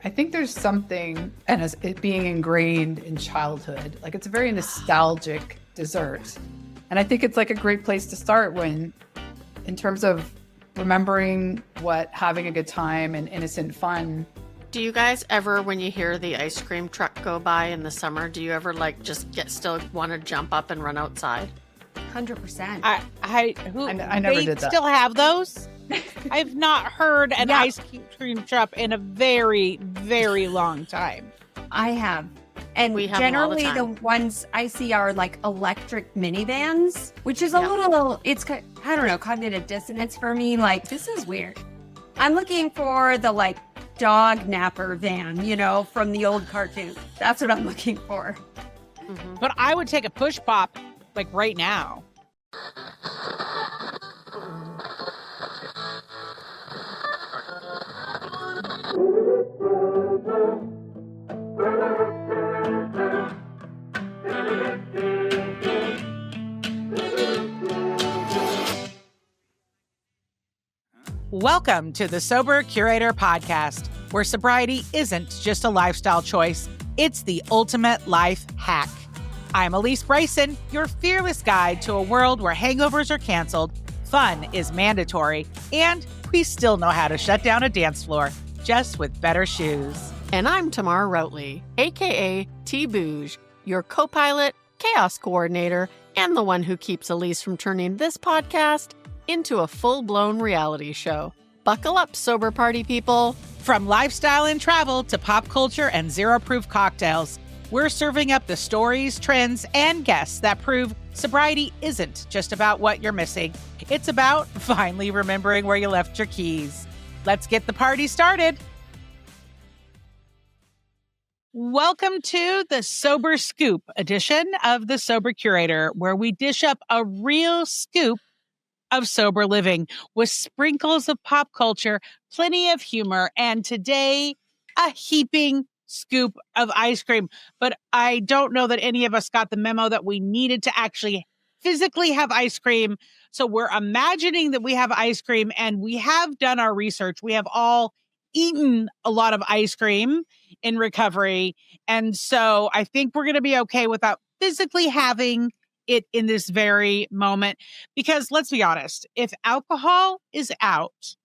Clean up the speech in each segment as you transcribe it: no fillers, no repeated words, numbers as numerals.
I think there's something, and as it being ingrained in childhood, like it's a very nostalgic dessert. And I think it's like a great place to start when, in terms of remembering what having a good time and innocent fun. Do you guys ever, when you hear the ice cream truck go by in the summer, do you ever like just still want to jump up and run outside? 100%. I never did that. Still have those? I've not heard an ice cream truck in a very, very long time. I have. And We have generally them all the the ones I see are like electric minivans, which is a little, I don't know, cognitive dissonance for me. Like, this is weird. I'm looking for the like dog napper van, from the old cartoon. That's what I'm looking for. Mm-hmm. But I would take a push pop like right now. Welcome to the Sober Curator podcast, where sobriety isn't just a lifestyle choice, it's the ultimate life hack. I'm Alysse Bryson, your fearless guide to a world where hangovers are canceled, fun is mandatory, and we still know how to shut down a dance floor, just with better shoes. And I'm Tamar Routley, aka T-Boog, your co-pilot, chaos coordinator, and the one who keeps Alysse from turning this podcast into a full-blown reality show. Buckle up, sober party people. From lifestyle and travel to pop culture and zero-proof cocktails, we're serving up the stories, trends, and guests that prove sobriety isn't just about what you're missing. It's about finally remembering where you left your keys. Let's get the party started. Welcome to the Sober Scoop edition of the Sober Curator, where we dish up a real scoop of sober living with sprinkles of pop culture, plenty of humor, and today, a heaping scoop of ice cream. But I don't know that any of us got the memo that we needed to actually physically have ice cream. So we're imagining that we have ice cream, and we have done our research. We have all eaten a lot of ice cream in recovery. And so I think we're going to be okay without physically having it in this very moment, because let's be honest, if alcohol is out,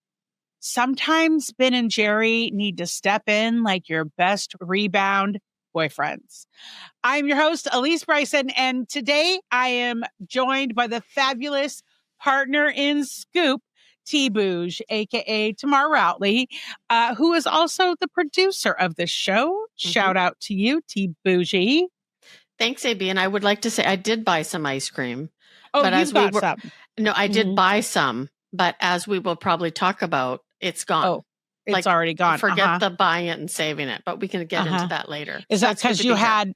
sometimes Ben and Jerry need to step in like your best rebound boyfriends. I'm your host, Alysse Bryson, and today I am joined by the fabulous partner in Scoop, T-Boog, aka Tamar Routley, who is also the producer of the show. Mm-hmm. Shout out to you, T-Boog. Thanks, AB. And I would like to say I did buy some ice cream. Oh, but you got some. No, I did buy some, but as we will probably talk about, it's gone. Oh, it's already gone. Forget the buying it and saving it, but we can get into that later. Is that because you had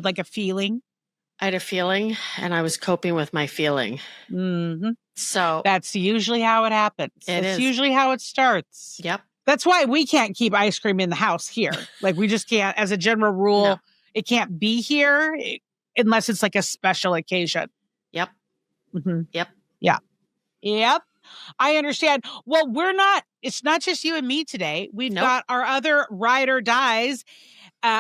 like a feeling? I had a feeling, and I was coping with my feeling. Mm-hmm. So that's usually how it happens. It's usually how it starts. Yep. That's why we can't keep ice cream in the house here. Like, we just can't, as a general rule. No. It can't be here unless it's like a special occasion. Yep. Mm-hmm. Yep. Yeah. Yep. I understand. Well, it's not just you and me today. We've got our other ride or dies.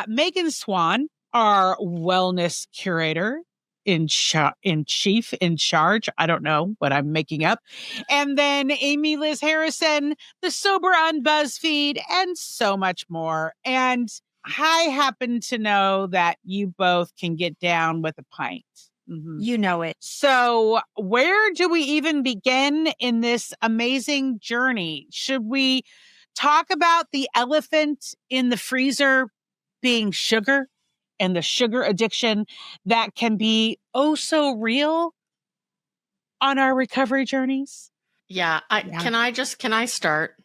Megan Swan, our wellness curator in charge. I don't know what I'm making up. And then Amy Liz Harrison, the sober on BuzzFeed, and so much more. And I happen to know that you both can get down with a pint. Mm-hmm. You know it. So where do we even begin in this amazing journey? Should we talk about the elephant in the freezer being sugar and the sugar addiction that can be oh so real on our recovery journeys? Yeah. Can I start?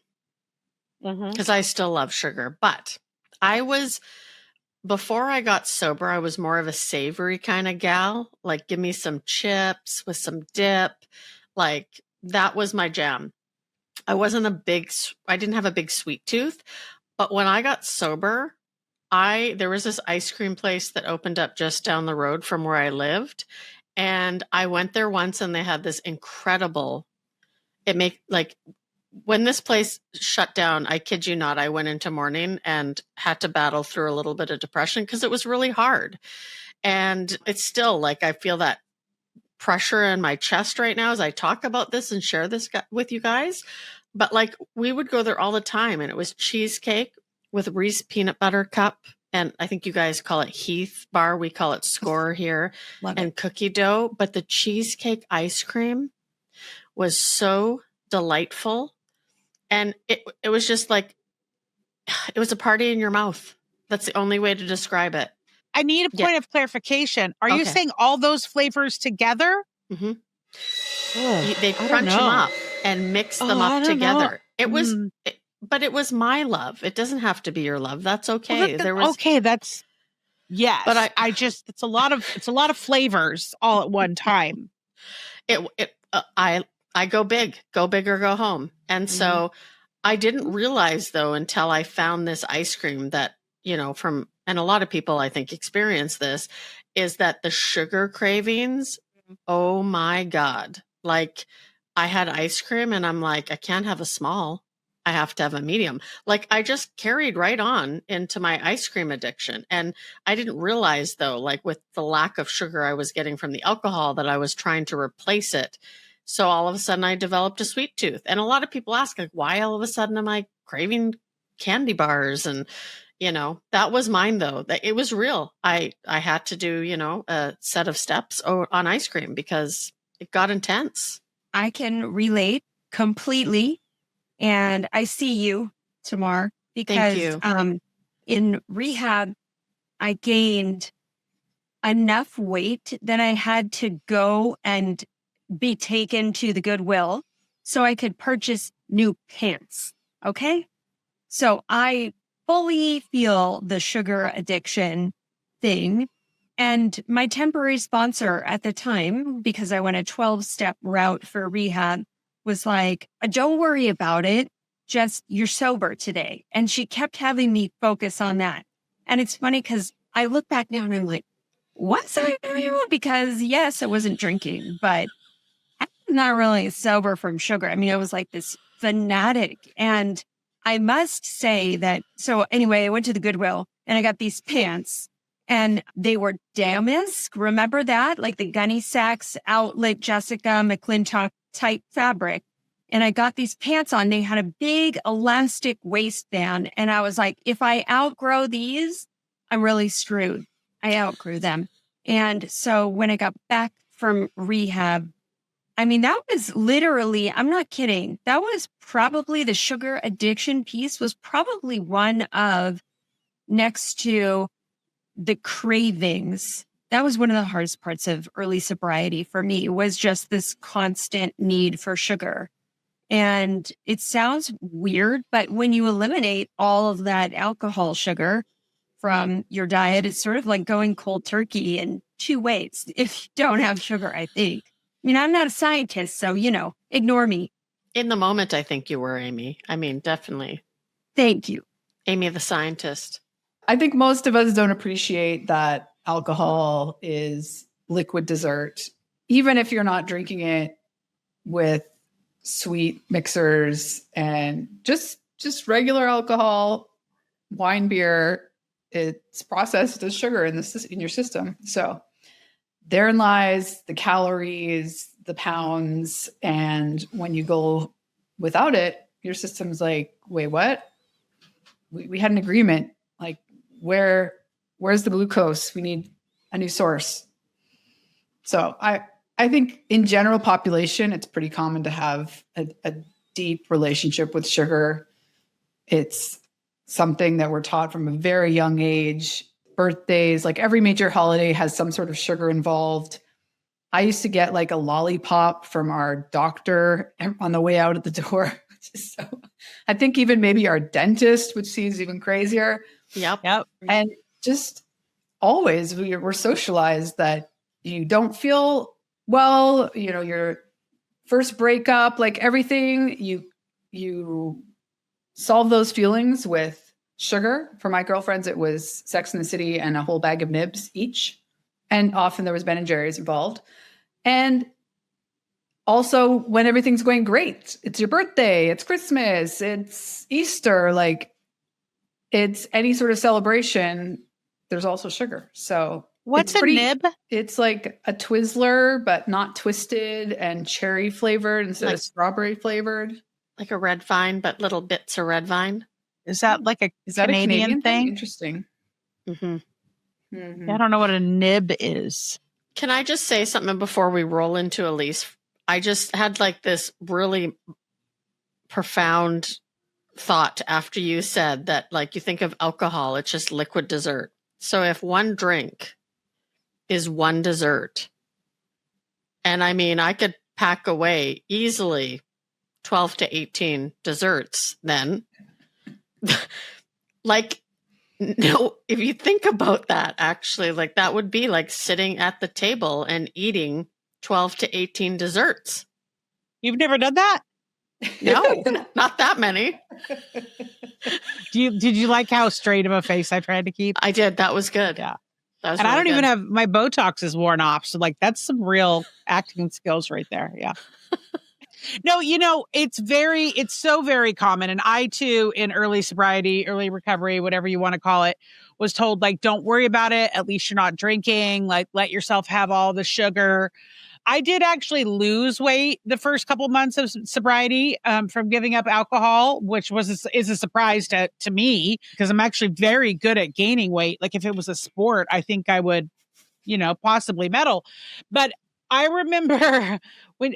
Because I still love sugar, but before I got sober, I was more of a savory kind of gal. Like, give me some chips with some dip. Like, that was my jam. I didn't have a big sweet tooth, but when I got sober, there was this ice cream place that opened up just down the road from where I lived. And I went there once, and they had this incredible, when this place shut down, I kid you not, I went into mourning and had to battle through a little bit of depression because it was really hard. And it's still like, I feel that pressure in my chest right now as I talk about this and share this with you guys. But like, we would go there all the time, and it was cheesecake with Reese peanut butter cup. And I think you guys call it Heath bar. We call it Score here. Love and it. cookie dough. But the cheesecake ice cream was so delightful. And it was just like, it was a party in your mouth. That's the only way to describe it. I need a point of clarification. Are you Okay. saying all those flavors together? Mm-hmm. Oh, They crunch them up and mix them I up don't together. know. It was, but it was my love. It doesn't have to be your love. That's okay. Okay, that's yes. But I just it's a lot of flavors all at one time. I go big or go home. And so I didn't realize though until I found this ice cream that, and a lot of people I think experience this, is that the sugar cravings, oh my God. Like, I had ice cream and I'm like, I can't have a small. I have to have a medium. Like, I just carried right on into my ice cream addiction. And I didn't realize though, like with the lack of sugar I was getting from the alcohol, that I was trying to replace it. So all of a sudden I developed a sweet tooth. And a lot of people ask, like, why all of a sudden am I craving candy bars? And, that was mine though. That it was real. I had to do, a set of steps on ice cream because it got intense. I can relate completely. And I see you, Tamar, because Thank you. In rehab, I gained enough weight that I had to go and be taken to the Goodwill so I could purchase new pants. Okay. So I fully feel the sugar addiction thing. And my temporary sponsor at the time, because I went a 12-step route for rehab, was like, don't worry about it. Just you're sober today. And she kept having me focus on that. And it's funny because I look back now and I'm like, what's I doing? Because yes, I wasn't drinking, but I'm not really sober from sugar. I mean, I was like this fanatic. And I must say that, so anyway, I went to the Goodwill and I got these pants and they were damask. Remember that? Like the Gunny Sacks Outlet Jessica McClintock type fabric. And I got these pants on. They had a big elastic waistband. And I was like, if I outgrow these, I'm really screwed. I outgrew them. And so when I got back from rehab, I mean, that was literally, I'm not kidding. That was probably the sugar addiction piece was probably one of, next to the cravings. That was one of the hardest parts of early sobriety for me, was just this constant need for sugar. And it sounds weird, but when you eliminate all of that alcohol sugar from your diet, it's sort of like going cold turkey in two ways if you don't have sugar, I think. I mean, I'm not a scientist, so, ignore me. In the moment, I think you were, Amy. I mean, definitely. Thank you. Amy, the scientist. I think most of us don't appreciate that alcohol is liquid dessert, even if you're not drinking it with sweet mixers and just regular alcohol, wine, beer. It's processed as sugar in your system. So therein lies the calories, the pounds, and when you go without it, your system's like, wait, what? We had an agreement. Like, where's the glucose? We need a new source. So I think in general population, it's pretty common to have a deep relationship with sugar. It's something that we're taught from a very young age. Birthdays, like every major holiday has some sort of sugar involved. I used to get like a lollipop from our doctor on the way out of the door. So I think even maybe our dentist, which seems even crazier. Yep. And just always we're socialized that you don't feel well, your first breakup, like everything, you solve those feelings with sugar. For my girlfriends, it was Sex in the City and a whole bag of nibs each. And often there was Ben and Jerry's involved. And also when everything's going great. It's your birthday, it's Christmas, it's Easter, like it's any sort of celebration, there's also sugar. So What's it's a nib? It's like a Twizzler, but not twisted and cherry flavored instead of strawberry flavored. Like a red vine, but little bits of red vine. Is that like Is that Canadian a Canadian thing? Interesting. Mm-hmm. Mm-hmm. I don't know what a nib is. Can I just say something before we roll into Alysse? I just had like this really profound thought after you said that, like, you think of alcohol, it's just liquid dessert. So if one drink is one dessert, and I mean, I could pack away easily 12 to 18 desserts then. Like, no, if you think about that, actually, like that would be like sitting at the table and eating 12 to 18 desserts. You've never done that? No, not that many. Did you like how straight of a face I tried to keep? I did. That was good. Yeah. That was And I really don't even good. have, my Botox is worn off. So like, that's some real acting skills right there. Yeah. No, it's so very common. And I too, in early sobriety, early recovery, whatever you want to call it, was told like, don't worry about it. At least you're not drinking, like let yourself have all the sugar. I did actually lose weight the first couple months of sobriety from giving up alcohol, which is a surprise to me because I'm actually very good at gaining weight. Like if it was a sport, I think I would, possibly medal. But I remember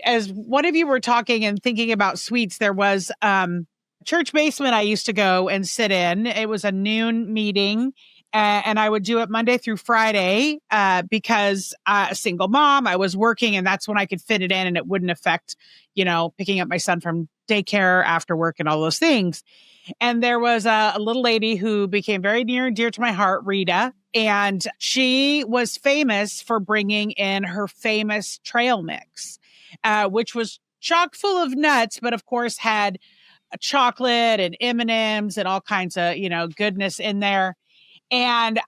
as one of you were talking and thinking about sweets, there was church basement I used to go and sit in. It was a noon meeting. And I would do it Monday through Friday because a single mom, I was working and that's when I could fit it in and it wouldn't affect, picking up my son from daycare after work and all those things. And there was a little lady who became very near and dear to my heart, Rita. And she was famous for bringing in her famous trail mix, which was chock full of nuts, but of course had a chocolate and M&Ms and all kinds of, goodness in there. And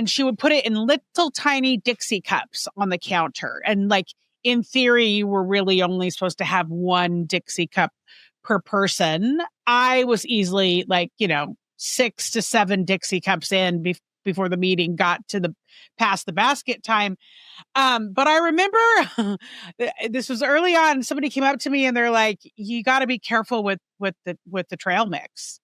she would put it in little tiny Dixie cups on the counter. And like, in theory, you were really only supposed to have one Dixie cup per person. I was easily like, 6 to 7 Dixie cups in before the meeting got to past the basket time. But I remember this was early on. Somebody came up to me and they're like, you got to be careful with the trail mix.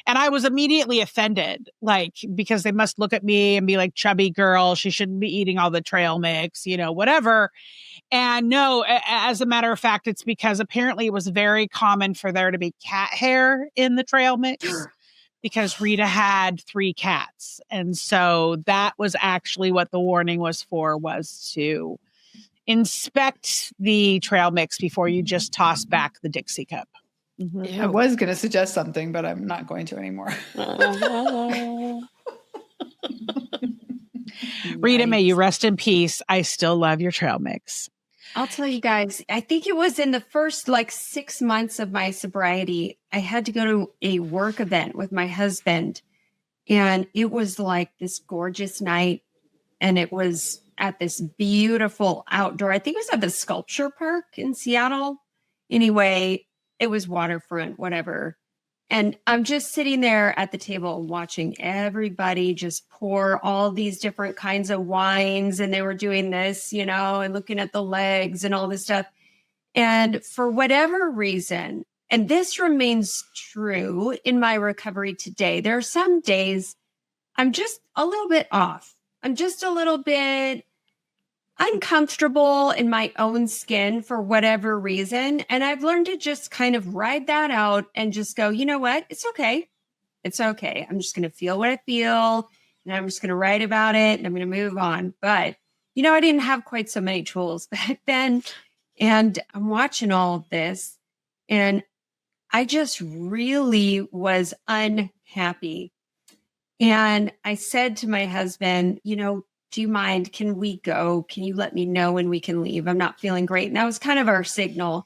And I was immediately offended, like, because they must look at me and be like, chubby girl, she shouldn't be eating all the trail mix, whatever. And no, as a matter of fact, it's because apparently it was very common for there to be cat hair in the trail mix because Rita had 3 cats. And so that was actually what the warning was for, was to inspect the trail mix before you just toss back the Dixie cup. Mm-hmm. I was going to suggest something, but I'm not going to anymore. Rita, may you rest in peace. I still love your trail mix. I'll tell you guys, I think it was in the first 6 months of my sobriety, I had to go to a work event with my husband. And it was like this gorgeous night. And it was at this beautiful outdoor, I think it was at the sculpture park in Seattle. Anyway, it was waterfront, whatever. And I'm just sitting there at the table watching everybody just pour all these different kinds of wines. And they were doing this, and looking at the legs and all this stuff. And for whatever reason, and this remains true in my recovery today, there are some days I'm just a little bit off. I'm just a little bit uncomfortable in my own skin for whatever reason. And I've learned to just kind of ride that out and just go, you know what? It's okay. It's okay. I'm just going to feel what I feel and I'm just going to write about it and I'm going to move on. But, I didn't have quite so many tools back then. And I'm watching all of this and I just really was unhappy. And I said to my husband, do you mind? Can we go? Can you let me know when we can leave? I'm not feeling great. And that was kind of our signal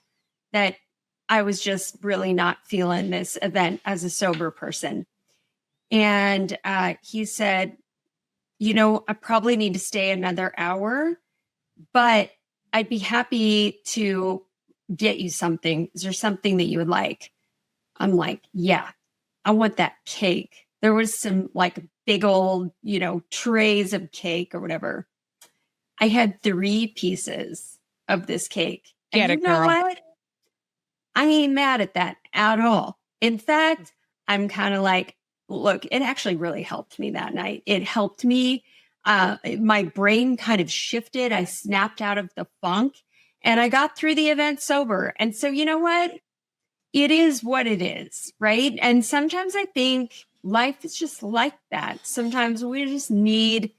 that I was just really not feeling this event as a sober person. And he said, I probably need to stay another hour, but I'd be happy to get you something. Is there something that you would like? I'm like, yeah, I want that cake. There was some like big old, trays of cake or whatever. I had 3 pieces of this cake. And Get you it, know girl. what? I ain't mad at that at all. In fact, I'm kind of like, look, it actually really helped me that night. It helped me. My brain kind of shifted. I snapped out of the funk and I got through the event sober. And so, you know what? It is what it is, right? And sometimes I think life is just like that. Sometimes we just need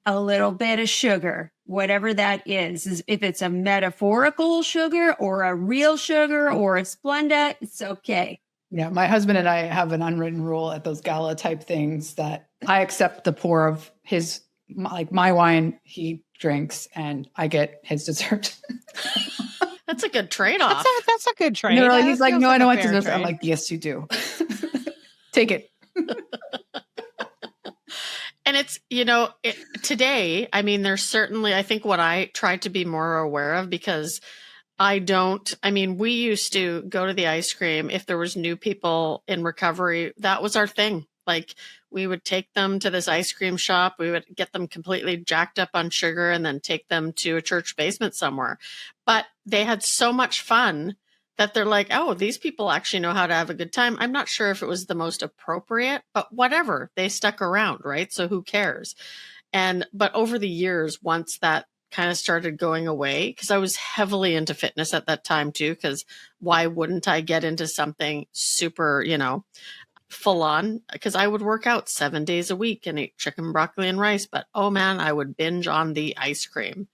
a little bit of sugar, whatever that is if it's a metaphorical sugar or a real sugar or a Splenda, it's okay. Yeah, my husband and I have an unwritten rule at those gala type things that I accept the pour of his, like my wine he drinks, and I get his dessert. That's a good trade-off. That's a good trade. No, That he's like, feels no, I a don't want fair dessert. I'm trade. like, yes, you do. Take it. And it's, today, I mean, there's certainly, I think what I try to be more aware of, because we used to go to the ice cream. If there was new people in recovery, that was our thing. Like, we would take them to this ice cream shop. We would get them completely jacked up on sugar and then take them to a church basement somewhere. But they had so much fun that they're like, oh, these people actually know how to have a good time. I'm not sure if it was the most appropriate, but whatever, they stuck around, right? So who cares? But over the years, once that kind of started going away, because I was heavily into fitness at that time too, because why wouldn't I get into something super, full on? Because I would work out 7 days a week and eat chicken, broccoli, and rice, but oh man, I would binge on the ice cream.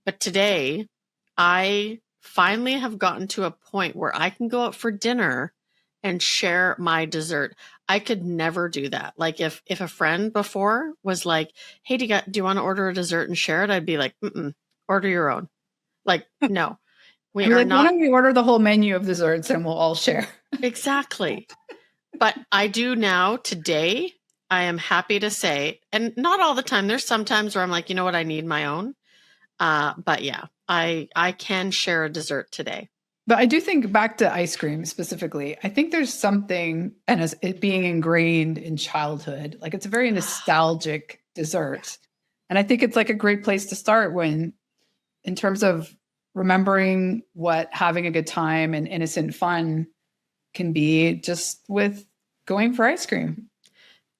But today, I finally have gotten to a point where I can go out for dinner and share my dessert. I could never do that. Like if a friend before was like, hey, do you want to order a dessert and share it? I'd be like, order your own. Like, no, we You're are like, not. why don't we order the whole menu of desserts and we'll all share? Exactly. But I do now today. I am happy to say, and not all the time. There's some times where I'm like, you know what? I need my own. But yeah, I can share a dessert today. But I do think back to ice cream specifically. I think there's something, and as it being ingrained in childhood, like it's a very nostalgic dessert. And I think it's like a great place to start in terms of remembering what having a good time and innocent fun can be just with going for ice cream.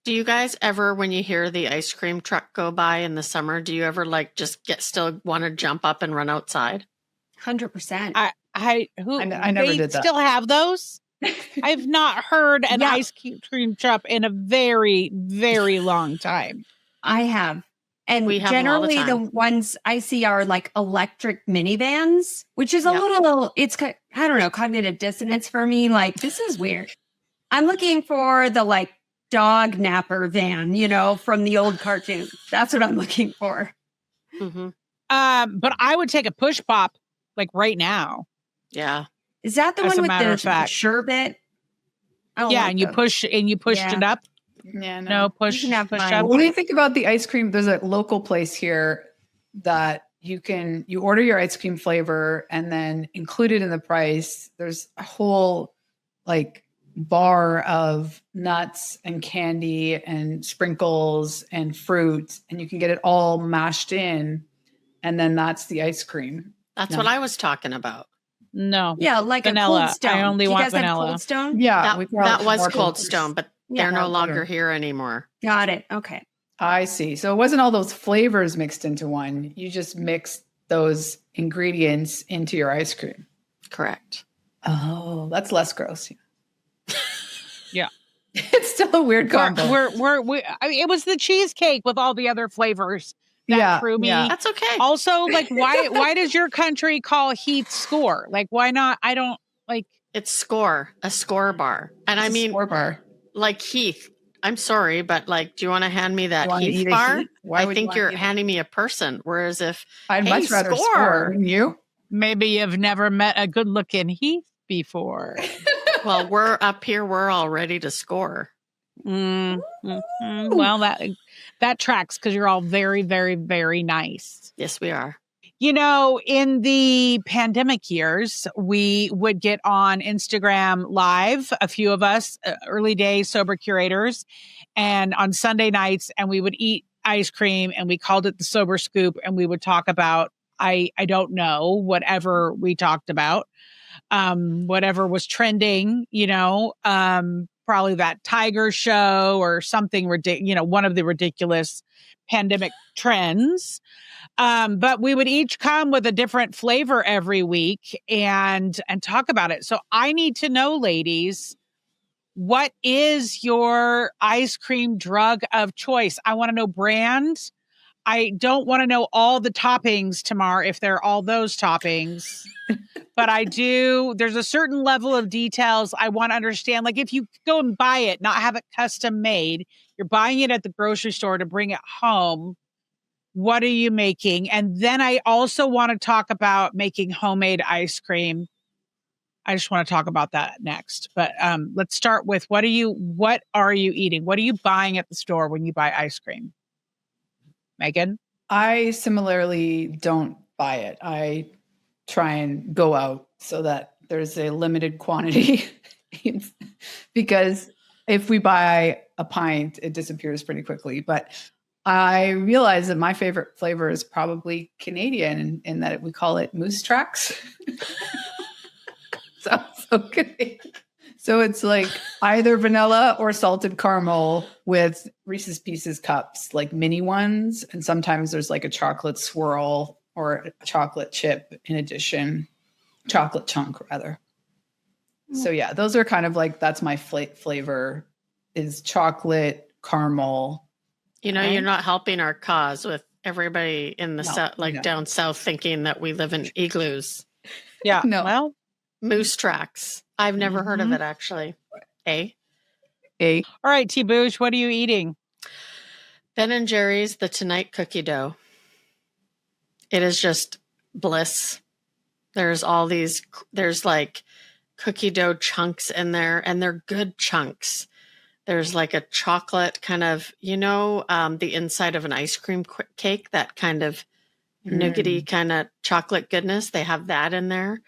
Do you guys ever, when you hear the ice cream truck go by in the summer, do you ever still want to jump up and run outside? 100%. I never did that. Still have those? I've not heard an ice cream truck in a very, very long time. I have. And we have generally the ones I see are like electric minivans, which is a little, it's, I don't know, cognitive dissonance for me. Like, this is weird. I'm looking for the like dog napper van, from the old cartoons. That's what I'm looking for. Mm-hmm. But I would take a push pop like right now. Yeah. Is that the As one a with matter the of fact. sherbet? Yeah, and you push it up. Yeah, no push You can have push mine. up. What do you think about the ice cream? There's a local place here that you order your ice cream flavor and then included in the price, there's a whole like bar of nuts and candy and sprinkles and fruit, and you can get it all mashed in, and then that's the ice cream. That's what I was talking about. No. Yeah, like vanilla. a Cold Stone. I only Do you want guys have vanilla. Cold Stone? Yeah, that was Cold Stone, but they're no longer here anymore. Got it. Okay. I see. So it wasn't all those flavors mixed into one. You just mixed those ingredients into your ice cream. Correct. Oh, that's less gross. Yeah. It's still a weird combo. It was the cheesecake with all the other flavors that threw me. Yeah. That's okay. Also, like, why does your country call Heath score? Like, why not? I don't like. It's a score bar. And It's a score bar. Like Heath, I'm sorry, but like, do you want to hand me that Heath eat bar? Heath? Why I would think you you're handing me a person. Whereas if I'd much rather score. Wouldn't you? Maybe you've never met a good looking Heath before. Well, we're up here. We're all ready to score. Well, that tracks because you're all very, very, very nice. Yes, we are. In the pandemic years, we would get on Instagram Live, a few of us, early day sober curators, and on Sunday nights, and we would eat ice cream, and we called it the Sober Scoop, and we would talk about, I don't know, whatever we talked about, whatever was trending, probably that tiger show or something ridiculous, one of the ridiculous pandemic trends. But we would each come with a different flavor every week and talk about it. So I need to know, ladies, what is your ice cream drug of choice? I want to know brand. I don't want to know all the toppings, Tamar, if they're all those toppings. But I do. There's a certain level of details I want to understand. Like if you go and buy it, not have it custom made, you're buying it at the grocery store to bring it home. What are you making? And then I also want to talk about making homemade ice cream. I just want to talk about that next. But let's start with what are you eating? What are you buying at the store when you buy ice cream? Megan? I similarly don't buy it. I try and go out so that there's a limited quantity because if we buy a pint, it disappears pretty quickly. But I realize that my favorite flavor is probably Canadian in that we call it Moose Tracks. Sounds so good. So it's like either vanilla or salted caramel with Reese's Pieces cups, like mini ones. And sometimes there's like a chocolate swirl or a chocolate chip in addition, chocolate chunk rather. So yeah, those are kind of like, that's my flavor is chocolate, caramel. You're not helping our cause with everybody in the down south thinking that we live in igloos. Yeah. No. Well, Moose Tracks. I've never heard of it actually. A. All right, T-Boog, what are you eating? Ben & Jerry's The Tonight Cookie Dough. It is just bliss. There's like cookie dough chunks in there, and they're good chunks. There's like a chocolate kind of, the inside of an ice cream cake, that kind of nougaty kind of chocolate goodness. They have that in there.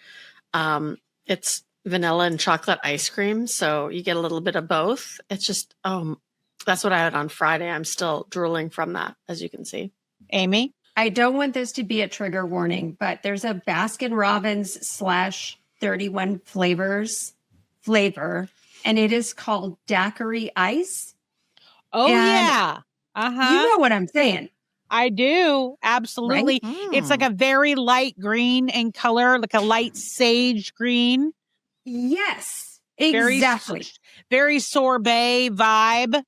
It's vanilla and chocolate ice cream. So you get a little bit of both. It's just, that's what I had on Friday. I'm still drooling from that, as you can see. Amy? I don't want this to be a trigger warning, but there's a Baskin Robbins / 31 flavor, and it is called daiquiri ice. Oh, and yeah. Uh-huh. You know what I'm saying. I do. Absolutely. Right? It's like a very light green in color, like a light sage green. Yes, exactly. Very sorbet vibe.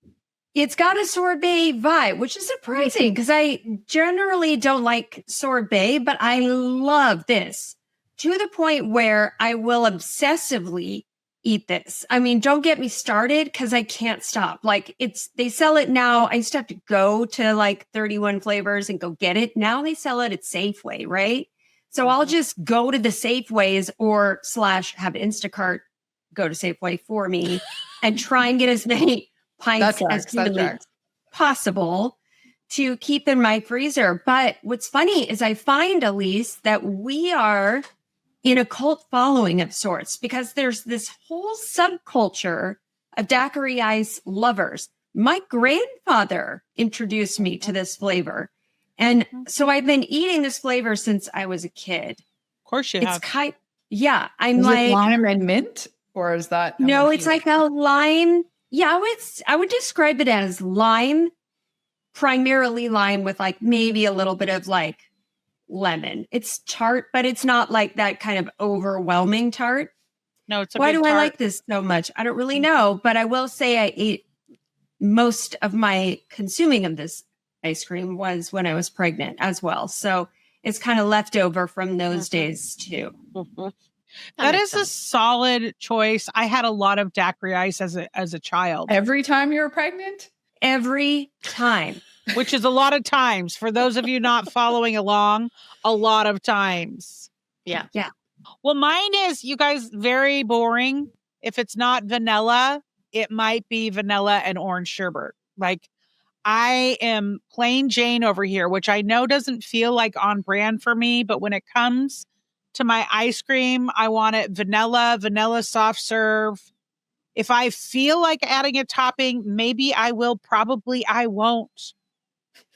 It's got a sorbet vibe, which is surprising because I generally don't like sorbet, but I love this to the point where I will obsessively eat this. I mean, don't get me started because I can't stop. Like they sell it now. I used to have to go to like 31 flavors and go get it. Now they sell it at Safeway, right? So I'll just go to the Safeways or / have Instacart go to Safeway for me and try and get as many pints as humanly possible to keep in my freezer. But what's funny is I find, Alysse, that we are in a cult following of sorts because there's this whole subculture of daiquiri ice lovers. My grandfather introduced me to this flavor. And so I've been eating this flavor since I was a kid. Of course you have. I'm is like it lime and mint, or is that no? It's like a lime. Yeah, I would describe it as lime, primarily lime with like maybe a little bit of like lemon. It's tart, but it's not like that kind of overwhelming tart. No, it's why do I like this so much? I don't really know, but I will say I ate most of my consuming of this ice cream was when I was pregnant as well. So it's kind of left over from those days too. That is a solid choice. I had a lot of daiquiri ice as a child. Every time you were pregnant? Every time. Which is a lot of times. For those of you not following along, a lot of times. Yeah. Yeah. Well, mine is, you guys, very boring. If it's not vanilla, it might be vanilla and orange sherbet. Like, I am plain Jane over here, which I know doesn't feel like on brand for me, but when it comes to my ice cream, I want it vanilla soft serve. If I feel like adding a topping, maybe I will, probably I won't.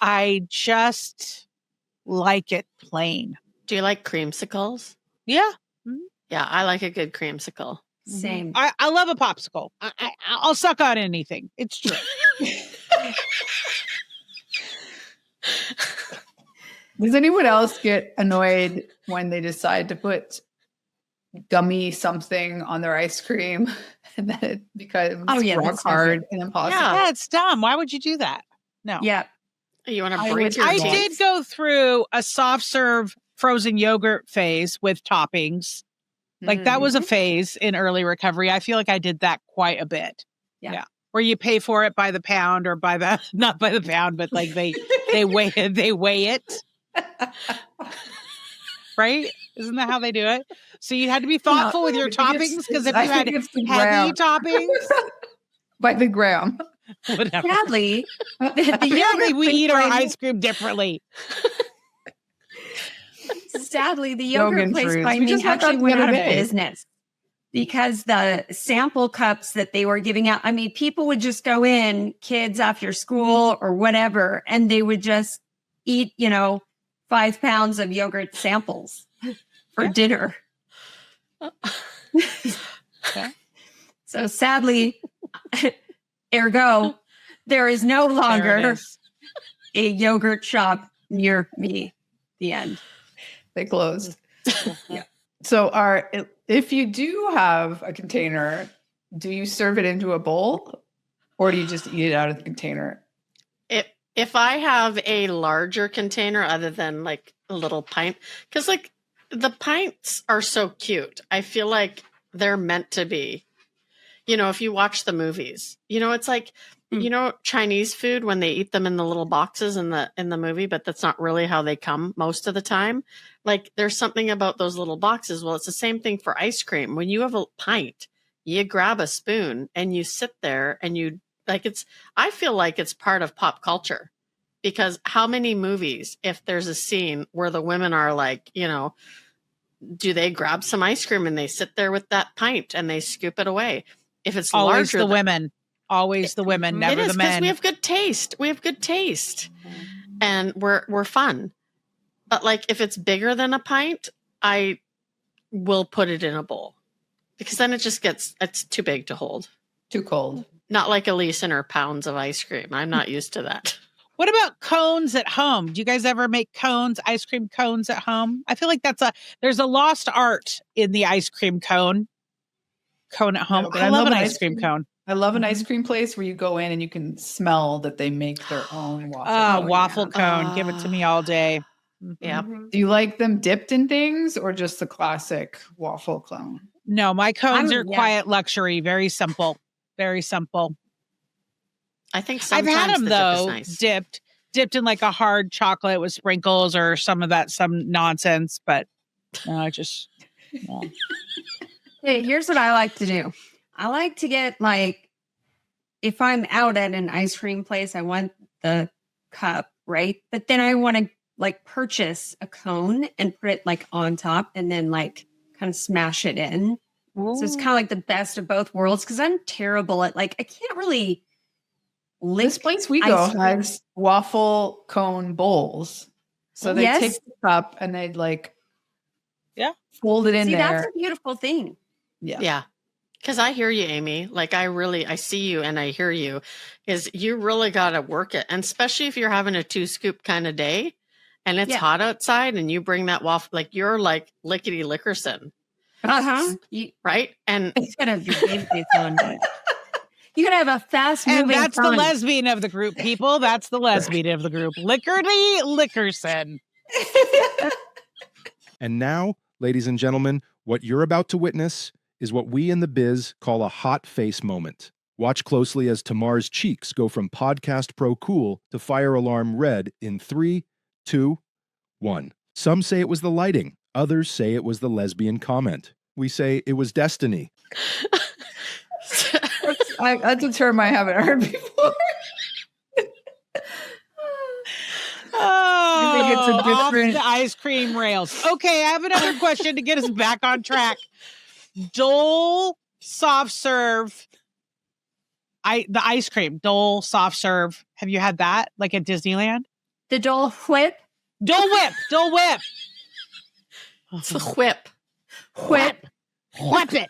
I just like it plain. Do you like creamsicles? Yeah. Yeah, I like a good creamsicle. Same. I love a popsicle. I'll suck on anything. It's true. Does anyone else get annoyed when they decide to put gummy something on their ice cream and then it becomes rock that's hard and impossible? Yeah. Yeah, it's dumb. Why would you do that? No. Yeah. You want to I break would- your I balls? did go through a soft serve frozen yogurt phase with toppings. Like that was a phase in early recovery. I feel like I did that quite a bit. Yeah. Where you pay for it by the pound or by the, not by the pound, but like they weigh it. Right? Isn't that how they do it? So you had to be thoughtful with your I think toppings because if I you had think it's the heavy gram. toppings, By the gram. whatever. Sadly, the Apparently yogurt we eat our place- ice cream differently. Sadly, the yogurt Logan place Fruits. by We me just had that actually the went other out of day. business because the sample cups that they were giving out, I mean, people would just go in, kids after school or whatever, and they would just eat, 5 pounds of yogurt samples for dinner. Okay. So sadly, ergo, there is no There it longer is. a yogurt shop near me. The end. They closed. Yeah. So if you do have a container, do you serve it into a bowl or do you just eat it out of the container? If I have a larger container other than like a little pint, because like the pints are so cute. I feel like they're meant to be. If you watch the movies, it's like, Chinese food when they eat them in the little boxes in the movie, but that's not really how they come most of the time. Like there's something about those little boxes. Well, it's the same thing for ice cream. When you have a pint, you grab a spoon and you sit there and I feel like it's part of pop culture because how many movies, if there's a scene where the women are like, do they grab some ice cream and they sit there with that pint and they scoop it away? If it's Always larger, the women. Always the women, never it is the because men. we have good taste. We have good taste, and we're fun. But like, if it's bigger than a pint, I will put it in a bowl because then it's too big to hold. Too cold. Not like Alysse and her pounds of ice cream. I'm not used to that. What about cones at home? Do you guys ever make ice cream cones at home? I feel like there's a lost art in the ice cream cone at home. No, but I I love love an an ice ice cream cream. cone. I love an ice cream place where you go in and you can smell that they make their own waffle. Oh, cone. waffle cone. Give it to me all day. Yeah. Do you like them dipped in things or just the classic waffle cone? No, my cones are Yeah. quiet luxury. Very simple. Very simple. I think I've sometimes had them the dip is though, nice. dipped in like a hard chocolate with sprinkles or some nonsense, but no, no. Hey, here's what I like to do. I like to get if I'm out at an ice cream place, I want the cup, right? But then I want to purchase a cone and put it on top and then kind of smash it in. So it's kind of like the best of both worlds because I'm terrible at I can't really lick. This place we go ice cream. has waffle cone bowls. So they Yes. take the cup and they'd Yeah. fold it in See, there. that's a beautiful thing. Yeah. Yeah. Because I hear you, Amy. Like I see you and I hear you. Is you really got to work it. And especially if you're having a 2-scoop kind of day and it's Yeah. hot outside and you bring that waffle, you're like lickety lickerson, Uh-huh. You right? And gotta have your game face on. You gotta have a fast moving And that's the lesbian of the group, people. That's the lesbian of the group. Lickerty Lickerson. And now, ladies and gentlemen, what you're about to witness is what we in the biz call a hot face moment. Watch closely as Tamar's cheeks go from podcast pro cool to fire alarm red in 3, 2, 1. Some say it was the lighting. Others say it was the lesbian comment. We say it was destiny. That's a term I haven't heard before. it's a off different. the ice cream rails. Okay, I have another question to get us back on track. Dole soft serve. The ice cream, Dole soft serve. Have you had that like at Disneyland? The Dole Whip. Dole Whip. Dole Whip. It's a whip. Whip. Whip it.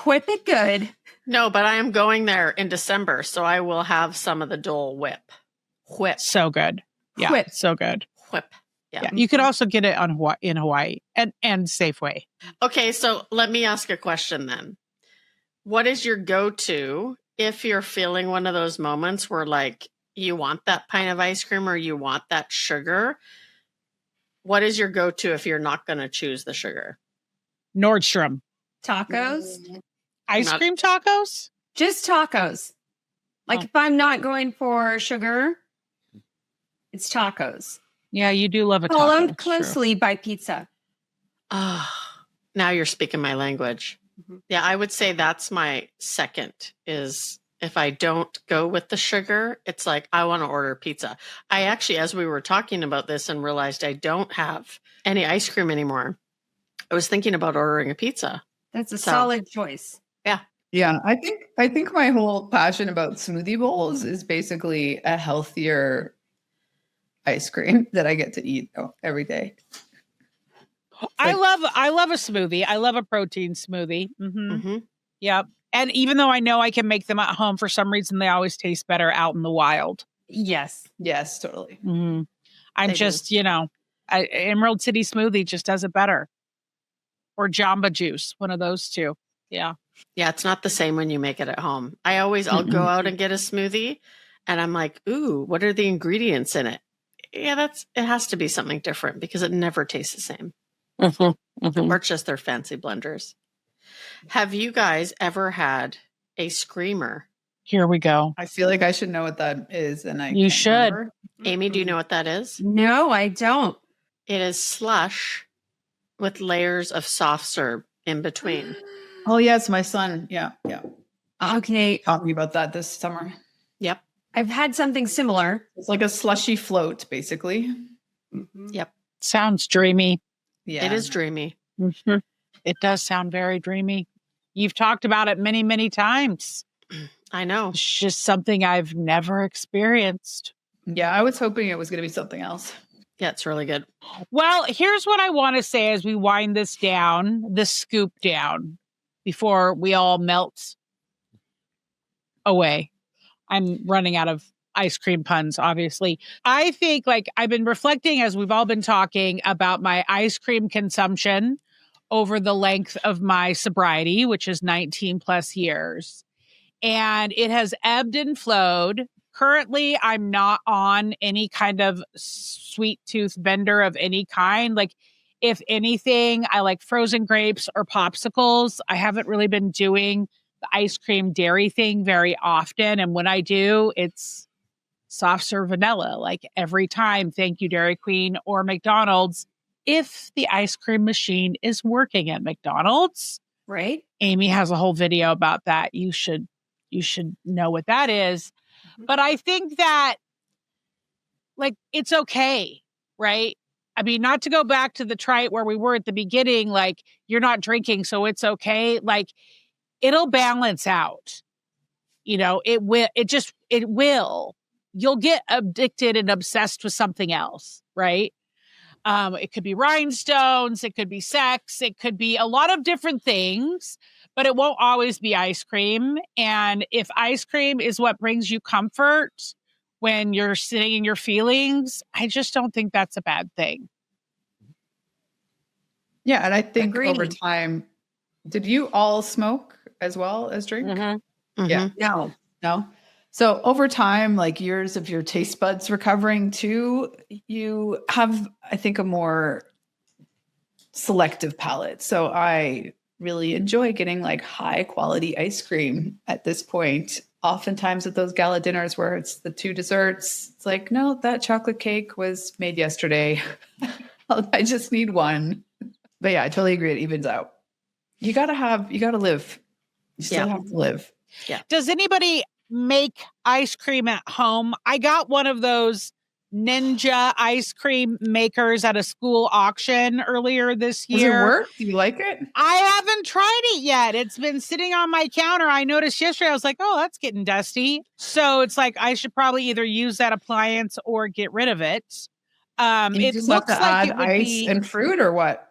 Whip it good. No, but I am going there in December, so I will have some of the Dole Whip. Whip. So good. Yeah, Whip. so good. Whip. Yeah, you could also get it in Hawaii and Safeway. Okay, so let me ask a question then. What is your go-to if you're feeling one of those moments where like you want that pint of ice cream or you want that sugar? What is your go-to if you're not going to choose the sugar? Nordstrom. Tacos. Ice cream tacos? Just tacos. Like if I'm not going for sugar, it's tacos. Yeah, you do love a taco. Followed It's true. closely by pizza. Oh, now you're speaking my language. Mhm. Yeah, I would say that's my second is if I don't go with the sugar, it's like I want to order pizza. I actually, as we were talking about this and realized I don't have any ice cream anymore, I was thinking about ordering a pizza. That's a So- solid choice. Yeah, I think my whole passion about smoothie bowls is basically a healthier ice cream that I get to eat every day. I love a smoothie. I love a protein smoothie. Mm-hmm. Yep. And even though I know I can make them at home, for some reason they always taste better out in the wild. Yes. Yes, totally. I'm They do. just, Emerald City smoothie just does it better. Or Jamba Juice, one of those two. Yeah. Yeah, it's not the same when you make it at home. I'll go out and get a smoothie and I'm like, ooh, what are the ingredients in it? Yeah, it has to be something different because it never tastes the same. Or it's just their fancy blenders. Have you guys ever had a screamer? Here we go. I feel like I should know what that is, and You can't should. remember. Amy, do you know what that is? No, I don't. It is slush with layers of soft serve in between. Oh yes, my son. Yeah. Okay. Talking about that this summer. Yep. I've had something similar. It's like a slushy float, basically. Yep. Sounds dreamy. Yeah, It is dreamy. It does sound very dreamy. You've talked about it many, many times. I know. It's just something I've never experienced. Yeah, I was hoping it was going to be something else. Yeah, it's really good. Well, here's what I want to say as we wind this scoop down, before we all melt away. I'm running out of ice cream puns, obviously. I think I've been reflecting as we've all been talking about my ice cream consumption over the length of my sobriety, which is 19 plus years. And it has ebbed and flowed. Currently, I'm not on any kind of sweet tooth bender of any kind. If anything, I like frozen grapes or popsicles. I haven't really been doing the ice cream dairy thing very often. And when I do, it's soft serve vanilla, every time. Thank you, Dairy Queen or McDonald's. If the ice cream machine is working at McDonald's, Right? Amy has a whole video about that. You should know what that is. But I think that it's okay, right? I mean, not to go back to the trite where we were at the beginning, you're not drinking, so it's okay. It'll balance out. It will. You'll get addicted and obsessed with something else, right? It could be rhinestones, it could be sex, it could be a lot of different things, but it won't always be ice cream. And if ice cream is what brings you comfort when you're sitting in your feelings, I just don't think that's a bad thing. Yeah, and I think over Agreed. time, did you all smoke as well as drink? Mhm. Yeah. No. No. So over time, years of your taste buds recovering too, you have, I think, a more selective palate. So I really enjoy getting high quality ice cream at this point. Oftentimes at those gala dinners where it's the two desserts, it's no, that chocolate cake was made yesterday. I just need one. But yeah, I totally agree. It evens out. You got to live. You still have to live. Does anybody make ice cream at home? I got one of those ninja ice cream makers at a school auction earlier this Does it year. work? Do you like it? I haven't tried it yet. It's been sitting on my counter. I noticed yesterday, I was like, oh, that's getting dusty. So it's like, I should probably either use that appliance or get rid of it. You It just have looks to like add it would ice be, and fruit or what?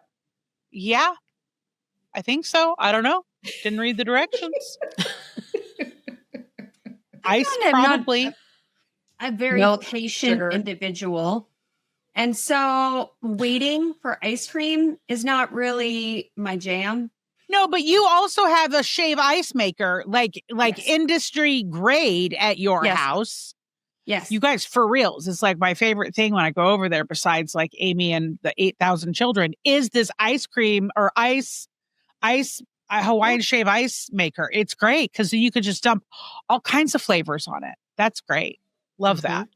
yeah, I think so. I don't know. Didn't read the directions. Ice I'm not- probably. a very Milk, patient sugar. individual. And so waiting for ice cream is not really my jam. No, but you also have a shave ice maker, like Yes. industry grade at your Yes. house. Yes. You guys, for reals, it's like my favorite thing when I go over there, besides like Amy and the 8,000 children, is this ice cream or ice Hawaiian shave ice maker. It's great because you could just dump all kinds of flavors on it. That's great. Love that.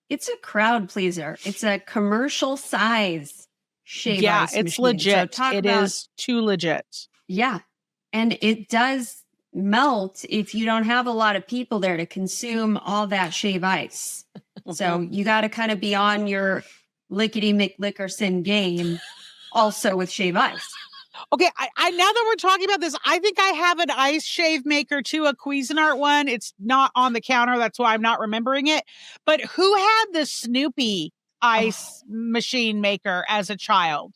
It's a crowd pleaser. It's a commercial size shave Yeah, ice it's machine. legit. So talk It about- is too legit. Yeah. And it does melt if you don't have a lot of people there to consume all that shave ice. So you got to kind of be on your lickety McLickerson game also with shave ice. Okay, I now that we're talking about this, I think I have an ice shave maker too, a Cuisinart one. It's not on the counter, that's why I'm not remembering it. But who had the Snoopy ice machine maker as a child?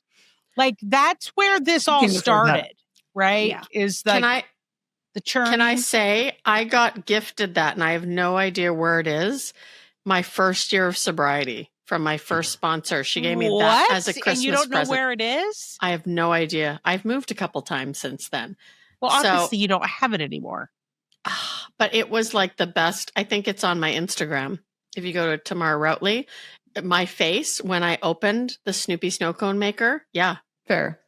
Like that's where this all Can you afford that? started, right? Yeah. Is the churn? Can I say I got gifted that and I have no idea where it is. My first year of sobriety from my first sponsor. She gave me that as a Christmas And you don't know present. where it is? I have no idea. I've moved a couple times since then. Well, So- obviously you don't have it anymore. But it was like the best. I think it's on my Instagram. If you go to Tamar Routley, my face when I opened the Snoopy snow cone maker. Yeah. Fair.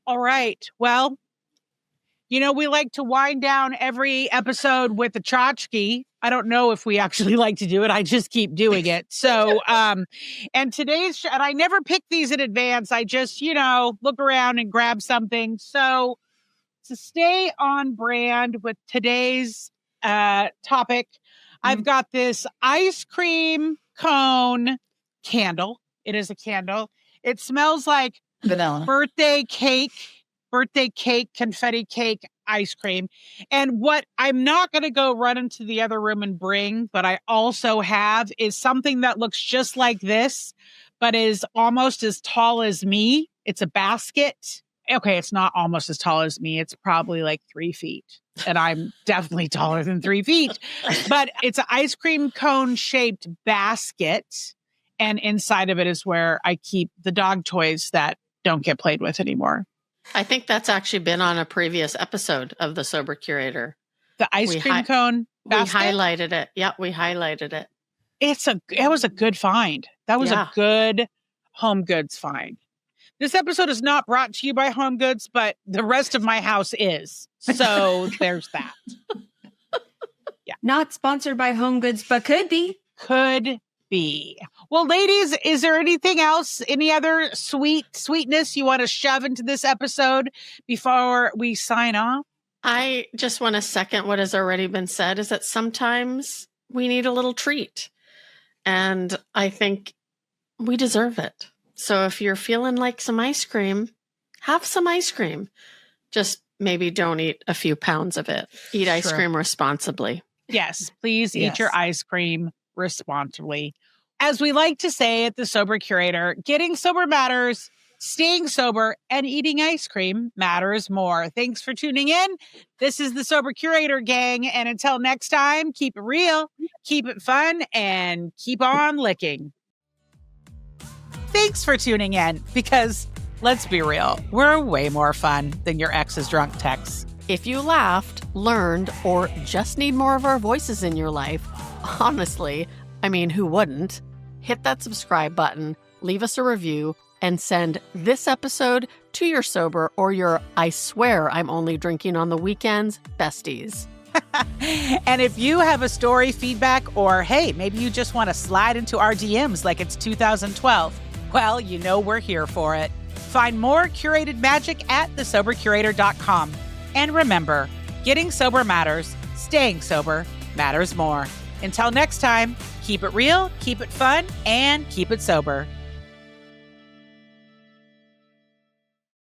All right. Well, we like to wind down every episode with a tchotchke. I don't know if we actually like to do it. I just keep doing it. So, and today's, and I never pick these in advance. I just, look around and grab something. So to stay on brand with today's topic, I've got this ice cream cone candle. It is a candle. It smells like Vanilla. birthday cake, confetti cake, ice cream. And what I'm not going to go run into the other room and bring, but I also have is something that looks just like this, but is almost as tall as me. It's a basket. Okay, it's not almost as tall as me. It's probably like 3 feet. And I'm definitely taller than 3 feet. But it's an ice cream cone shaped basket. And inside of it is where I keep the dog toys that don't get played with anymore. I think that's actually been on a previous episode of the Sober Curator. The ice cream cone basket? We highlighted it. Yeah, we highlighted it. It was a good find. That was a good Home Goods find. This episode is not brought to you by Home Goods, but the rest of my house is. So there's that. Yeah. Not sponsored by Home Goods, but could be. Could be. Well, ladies, is there anything else, any other sweetness you want to shove into this episode before we sign off? I just want to second what has already been said, is that sometimes we need a little treat. And I think we deserve it. So if you're feeling like some ice cream, have some ice cream. Just maybe don't eat a few pounds of it. Eat ice Sure. cream responsibly. Yes, please eat Yes. your ice cream responsibly. As we like to say at the Sober Curator, getting sober matters, staying sober, and eating ice cream matters more. Thanks for tuning in. This is the Sober Curator gang. And until next time, keep it real, keep it fun, and keep on licking. Thanks for tuning in because let's be real, we're way more fun than your ex's drunk texts. If you laughed, learned, or just need more of our voices in your life, honestly, I mean, who wouldn't? Hit that subscribe button, leave us a review, and send this episode to your sober or your I swear I'm only drinking on the weekends besties. And if you have a story, feedback, or hey, maybe you just want to slide into our DMs like it's 2012, well, you know we're here for it. Find more curated magic at thesobercurator.com. And remember, getting sober matters, staying sober matters more. Until next time, keep it real, keep it fun, and keep it sober.